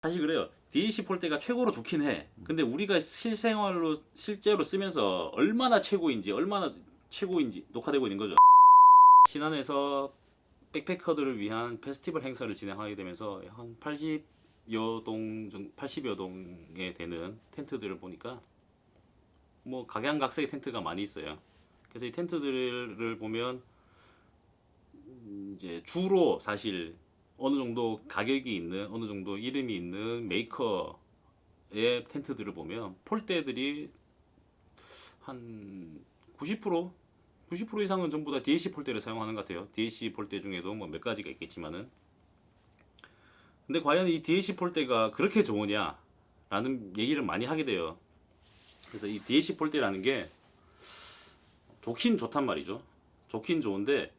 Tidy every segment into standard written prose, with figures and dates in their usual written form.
사실 그래요. DAC 폴대가 최고로 좋긴 해. 근데 우리가 실생활로 실제로 쓰면서 얼마나 최고인지 녹화되고 있는 거죠. 신안에서 백패커들을 위한 페스티벌 행사를 진행하게 되면서 한 80여 동에 되는 텐트들을 보니까 뭐 각양각색의 텐트가 많이 있어요. 그래서 이 텐트들을 보면 이제 주로 사실 어느 정도 가격이 있는, 어느 정도 이름이 있는 메이커의 텐트들을 보면 폴대들이 한 90%? 90% 이상은 전부 다 DAC 폴대를 사용하는 것 같아요. DAC 폴대 중에도 뭐 몇 가지가 있겠지만은. 근데 과연 이 DAC 폴대가 그렇게 좋으냐? 라는 얘기를 많이 하게 돼요. 그래서 이 DAC 폴대라는 게 좋긴 좋단 말이죠. 좋긴 좋은데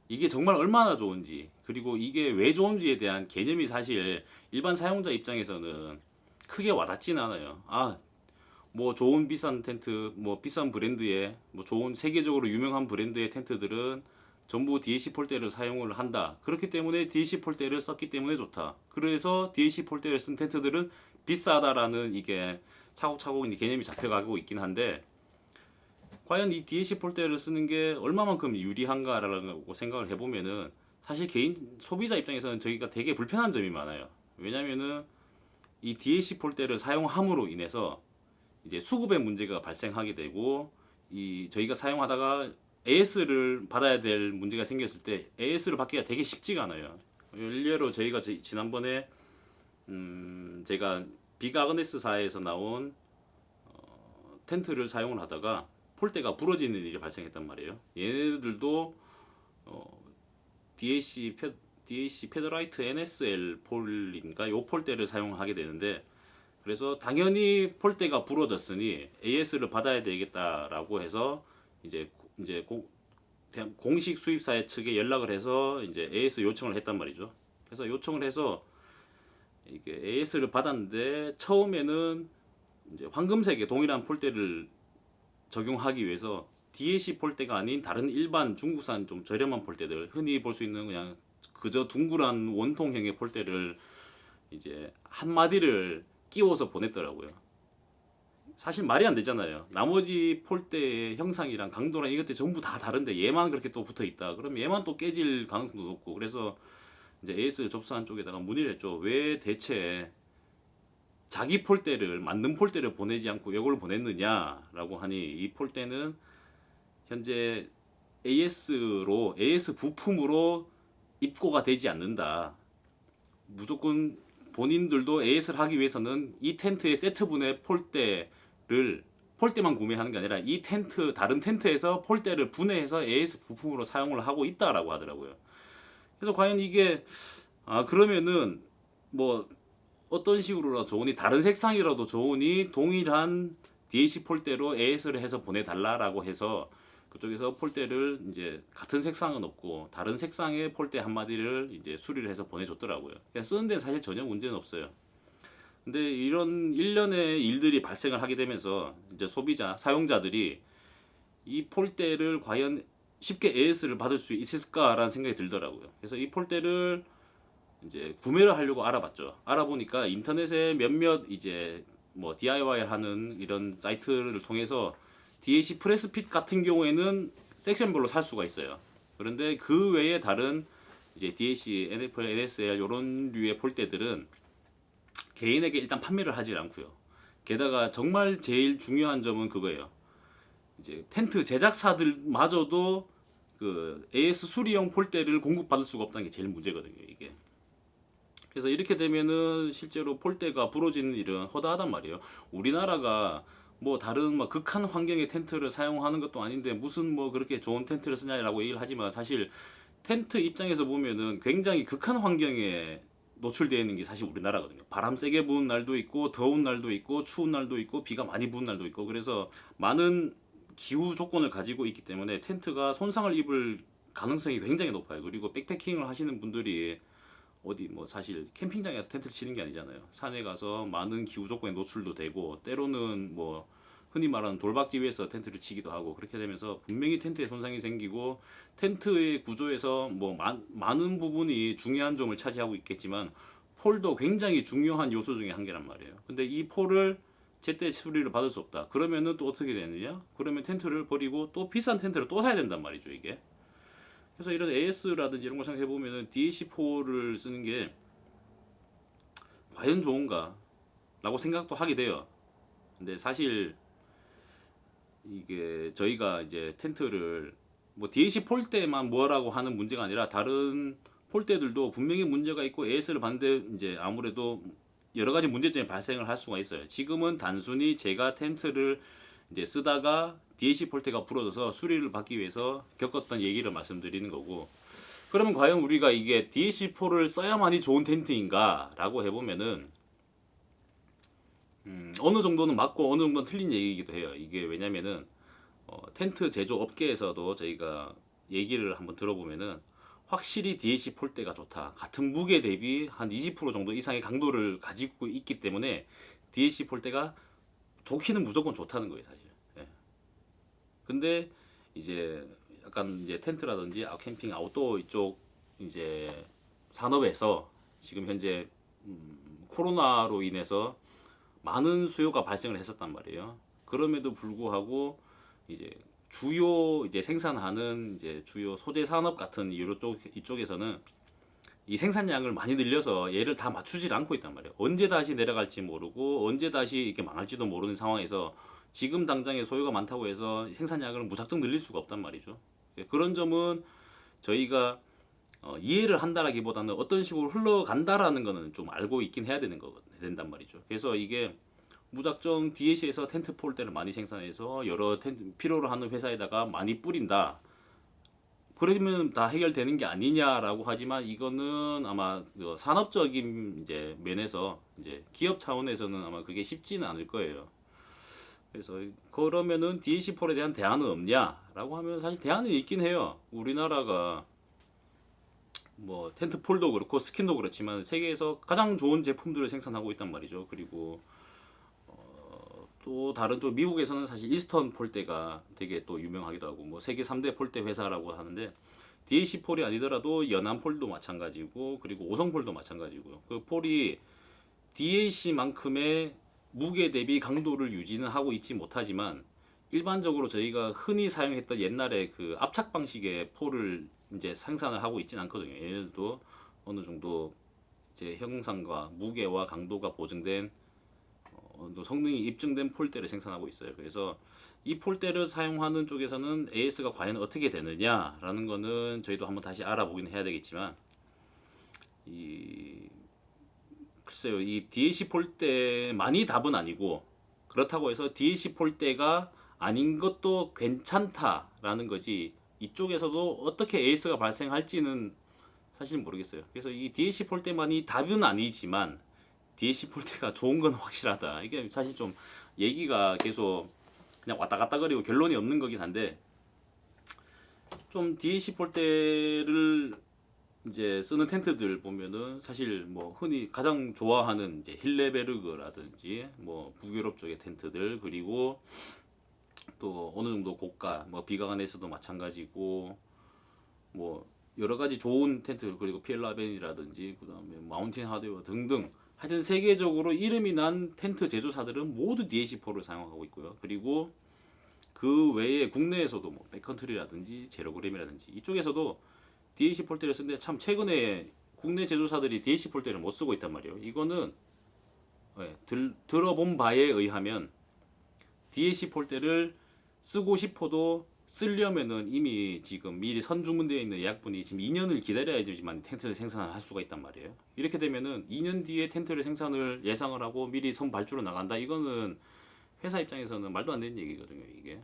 이게 정말 얼마나 좋은지, 그리고 이게 왜 좋은지에 대한 개념이 사실 일반 사용자 입장에서는 크게 와닿지는 않아요. 뭐 좋은 비싼 텐트, 뭐 비싼 브랜드의, 뭐 좋은 세계적으로 유명한 브랜드의 텐트들은 전부 DAC 폴대를 사용을 한다. 그렇기 때문에 DAC 폴대를 썼기 때문에 좋다. 그래서 DAC 폴대를 쓴 텐트들은 비싸다라는 이게 차곡차곡 이제 개념이 잡혀가고 있긴 한데, 과연 이 DAC 폴대를 쓰는 게 얼마만큼 유리한가라고 생각을 해보면은 사실 개인 소비자 입장에서는 저희가 되게 불편한 점이 많아요. 왜냐면은 이 DAC 폴대를 사용함으로 인해서 이제 수급의 문제가 발생하게 되고, 이 저희가 사용하다가 AS를 받아야 될 문제가 생겼을 때 AS를 받기가 되게 쉽지가 않아요. 일례로 저희가 지난번에 제가 빅아그네스사에서 나온 텐트를 사용을 하다가 폴대가 부러지는 일이 발생했단 말이에요. 얘네들도 DAC 패더라이트 NSL 폴인가 요 폴대를 사용하게 되는데, 그래서 당연히 폴대가 부러졌으니 AS를 받아야 되겠다라고 해서 이제 공식 수입사 측에 연락을 해서 이제 AS 요청을 했단 말이죠. 그래서 요청을 해서 이게 AS를 받았는데 처음에는 이제 황금색의 동일한 폴대를 적용하기 위해서 DAC 폴대가 아닌 다른 일반 중국산 좀 저렴한 폴대들, 흔히 볼 수 있는 그냥 그저 둥그란 원통형의 폴대를 이제 한 마디를 끼워서 보냈더라고요. 사실 말이 안 되잖아요. 나머지 폴대의 형상이랑 강도랑 이것들 전부 다 다른데 얘만 그렇게 또 붙어 있다. 그럼 얘만 또 깨질 가능성도 높고, 그래서 이제 AS 접수한 쪽에다가 문의를 했죠. 왜 대체 자기 폴대를 만든 폴대를 보내지 않고 이걸 보냈느냐라고 하니, 이 폴대는 현재 AS 부품으로 입고가 되지 않는다. 무조건 본인들도 AS를 하기 위해서는 이 텐트의 세트분의 폴대만 구매하는 게 아니라 이 다른 텐트에서 폴대를 분해해서 AS 부품으로 사용을 하고 있다라고 하더라고요. 그래서 과연 이게 그러면은 뭐 어떤 식으로라도 좋으니, 다른 색상이라도 좋으니 동일한 DAC 폴대로 AS를 해서 보내달라라고 해서 그쪽에서 폴대를 이제 같은 색상은 없고 다른 색상의 폴대 한 마디를 이제 수리를 해서 보내줬더라고요. 그냥 쓰는 데는 사실 전혀 문제는 없어요. 근데 이런 일련의 일들이 발생을 하게 되면서 이제 사용자들이 이 폴대를 과연 쉽게 AS를 받을 수 있을까라는 생각이 들더라고요. 그래서 이 폴대를 이제 구매를 하려고 알아봤죠. 알아보니까 인터넷에 몇몇 이제 뭐 DIY 하는 이런 사이트를 통해서 DAC 프레스핏 같은 경우에는 섹션별로 살 수가 있어요. 그런데 그 외에 다른 이제 DAC, NFL, NSL 이런 류의 폴대들은 개인에게 일단 판매를 하지 않고요. 게다가 정말 제일 중요한 점은 그거예요. 이제 텐트 제작사들마저도 그 AS 수리용 폴대를 공급받을 수가 없다는 게 제일 문제거든요, 이게. 그래서 이렇게 되면은 실제로 폴대가 부러지는 일은 허다하단 말이에요. 우리나라가 뭐 다른 막 극한 환경의 텐트를 사용하는 것도 아닌데 무슨 뭐 그렇게 좋은 텐트를 쓰냐라고 얘기를 하지만, 사실 텐트 입장에서 보면은 굉장히 극한 환경에 노출되어 있는 게 사실 우리나라거든요. 바람 세게 부는 날도 있고 더운 날도 있고 추운 날도 있고 비가 많이 부는 날도 있고, 그래서 많은 기후 조건을 가지고 있기 때문에 텐트가 손상을 입을 가능성이 굉장히 높아요. 그리고 백패킹을 하시는 분들이 어디 뭐 사실 캠핑장에서 텐트를 치는 게 아니잖아요. 산에 가서 많은 기후 조건에 노출도 되고, 때로는 뭐 흔히 말하는 돌박지 위에서 텐트를 치기도 하고, 그렇게 되면서 분명히 텐트에 손상이 생기고, 텐트의 구조에서 뭐 많은 부분이 중요한 점을 차지하고 있겠지만 폴도 굉장히 중요한 요소 중에 한 개란 말이에요. 근데 이 폴을 제때 수리를 받을 수 없다. 그러면은 또 어떻게 되느냐? 그러면 텐트를 버리고 또 비싼 텐트를 또 사야 된단 말이죠, 이게. 그래서 이런 AS라든지 이런 걸 생각해 보면은 DAC4를 쓰는 게 과연 좋은가? 라고 생각도 하게 돼요. 근데 사실 이게 저희가 이제 텐트를 뭐 DAC 폴대만 뭐라고 하는 문제가 아니라 다른 폴대들도 분명히 문제가 있고 AS를 봤는데 이제 아무래도 여러 가지 문제점이 발생을 할 수가 있어요. 지금은 단순히 제가 텐트를 이제 쓰다가 DAC 폴대가 부러져서 수리를 받기 위해서 겪었던 얘기를 말씀드리는 거고, 그러면 과연 우리가 이게 DAC4를 써야만이 좋은 텐트인가 라고 해보면은 어느 정도는 맞고 어느 정도는 틀린 얘기이기도 해요. 이게 왜냐면은 텐트 제조 업계에서도 저희가 얘기를 한번 들어보면은 확실히 DAC 폴대가 좋다. 같은 무게 대비 한 20% 정도 이상의 강도를 가지고 있기 때문에 DAC 폴대가 좋기는 무조건 좋다는 거예요, 사실. 예. 근데 이제 약간 이제 텐트라든지 캠핑 아웃도어 이쪽 이제 산업에서 지금 현재 코로나로 인해서 많은 수요가 발생을 했었단 말이에요. 그럼에도 불구하고 이제 주요 이제 생산하는 이제 주요 소재 산업 같은 이쪽에서는 이 생산량을 많이 늘려서 얘를 다 맞추질 않고 있단 말이에요. 언제 다시 내려갈지 모르고 언제 다시 이렇게 망할지도 모르는 상황에서 지금 당장에 소요가 많다고 해서 생산량을 무작정 늘릴 수가 없단 말이죠. 그런 점은 저희가 이해를 한다라기보다는 어떤 식으로 흘러간다라는 거는 좀 알고 있긴 해야 된단 말이죠. 그래서 이게 무작정 DAC에서 텐트 폴대를 많이 생산해서 여러 텐트 필요로 하는 회사에다가 많이 뿌린다. 그러면 다 해결되는 게 아니냐라고 하지만 이거는 아마 산업적인 이제 면에서 이제 기업 차원에서는 아마 그게 쉽지는 않을 거예요. 그래서 그러면은 DAC4에 대한 대안은 없냐라고 하면 사실 대안은 있긴 해요. 우리나라가 뭐 텐트 폴도 그렇고 스킨도 그렇지만 세계에서 가장 좋은 제품들을 생산하고 있단 말이죠. 그리고 또 다른 쪽 미국에서는 사실 이스턴 폴대가 되게 또 유명하기도 하고 뭐 세계 3대 폴대 회사라고 하는데 DAC 폴이 아니더라도 연안 폴도 마찬가지고 그리고 오성 폴도 마찬가지고요. 그 폴이 DAC만큼의 무게 대비 강도를 유지는 하고 있지 못하지만 일반적으로 저희가 흔히 사용했던 옛날에 그 압착 방식의 폴을 이제 생산을 하고 있진 않거든요. 얘네들도 어느 정도 이제 형상과 무게와 강도가 보증된 성능이 입증된 폴대를 생산하고 있어요. 그래서 이 폴대를 사용하는 쪽에서는 AS가 과연 어떻게 되느냐라는 거는 저희도 한번 다시 알아보긴 해야 되겠지만 글쎄요, 이 DAC 폴대만이 답은 아니고 그렇다고 해서 DAC 폴대가 아닌 것도 괜찮다라는 거지 이쪽에서도 어떻게 AS가 발생할지는 사실 모르겠어요. 그래서 이 DAC 폴대만이 답은 아니지만 DAC 폴대가 좋은 건 확실하다. 이게 사실 좀 얘기가 계속 그냥 왔다 갔다 거리고 결론이 없는 거긴 한데 좀 DAC 폴대를 이제 쓰는 텐트들 보면은 사실 뭐 흔히 가장 좋아하는 이제 힐레베르그라든지 뭐 북유럽 쪽의 텐트들 그리고 또 어느 정도 고가 뭐 비가간에서도 마찬가지고 뭐 여러 가지 좋은 텐트 그리고 피엘라벤이라든지 그다음에 마운틴 하드웨어 등등 하여튼 세계적으로 이름이 난 텐트 제조사들은 모두 DAC4를 사용하고 있고요. 그리고 그 외에 국내에서도 뭐 백컨트리라든지 제로그램이라든지 이쪽에서도 DAC 폴대를 쓰는데 참 최근에 국내 제조사들이 DAC 폴대를 못 쓰고 있단 말이에요. 이거는 들어본 바에 의하면 DAC 폴대를 쓰고 싶어도 쓰려면은 이미 지금 미리 선주문되어 있는 예약분이 지금 2년을 기다려야지만 텐트를 생산할 수가 있단 말이에요. 이렇게 되면은 2년 뒤에 텐트를 생산을 예상을 하고 미리 선 발주로 나간다. 이거는 회사 입장에서는 말도 안 되는 얘기거든요, 이게.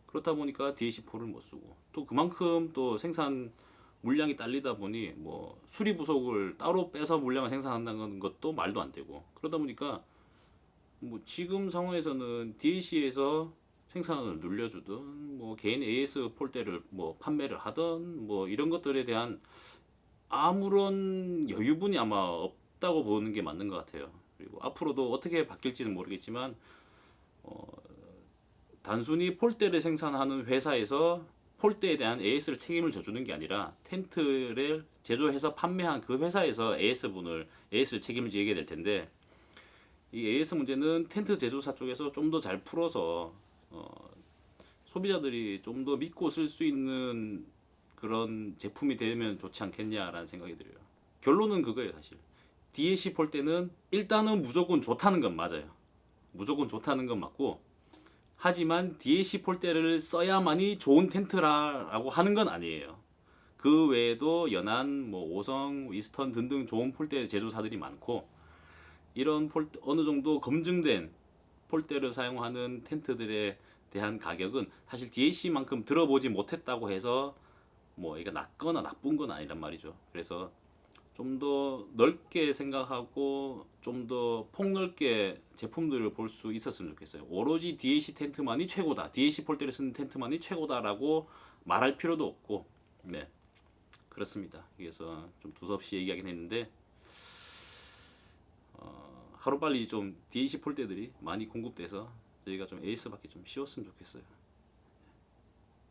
그렇다 보니까 DAC4를 못 쓰고 또 그만큼 또 생산 물량이 딸리다 보니 뭐 수리 부속을 따로 빼서 물량을 생산한다는 것도 말도 안 되고 그러다 보니까 뭐 지금 상황에서는 DAC에서 생산을 늘려주든 뭐 개인 AS 폴대를 뭐 판매를 하든 뭐 이런 것들에 대한 아무런 여유분이 아마 없다고 보는 게 맞는 것 같아요. 그리고 앞으로도 어떻게 바뀔지는 모르겠지만 단순히 폴대를 생산하는 회사에서 폴대에 대한 AS를 책임을 져주는 게 아니라 텐트를 제조해서 판매한 그 회사에서 AS를 책임을 지게 될 텐데, 이 AS 문제는 텐트 제조사 쪽에서 좀 더 잘 풀어서 소비자들이 좀 더 믿고 쓸 수 있는 그런 제품이 되면 좋지 않겠냐라는 생각이 들어요. 결론은 그거예요, 사실. DAC 폴대는 일단은 무조건 좋다는 건 맞아요. 무조건 좋다는 건 맞고, 하지만 DAC 폴대를 써야만이 좋은 텐트라고 하는 건 아니에요. 그 외에도 연한, 뭐 오성, 위스턴 등등 좋은 폴대 제조사들이 많고, 이런 폴대, 어느 정도 검증된 폴대를 사용하는 텐트들에 대한 가격은 사실 DAC만큼 들어보지 못했다고 해서 뭐 이게 낮거나 나쁜 건 아니란 말이죠. 그래서 좀 더 넓게 생각하고 좀 더 폭넓게 제품들을 볼 수 있었으면 좋겠어요. 오로지 DAC 텐트만이 최고다, DAC 폴대를 쓰는 텐트만이 최고다라고 말할 필요도 없고, 네, 그렇습니다. 그래서 좀 두서없이 얘기하긴 했는데, 하루빨리 좀 DAC 폴대들이 많이 공급돼서 저희가 좀 에이스 받기 좀 쉬웠으면 좋겠어요.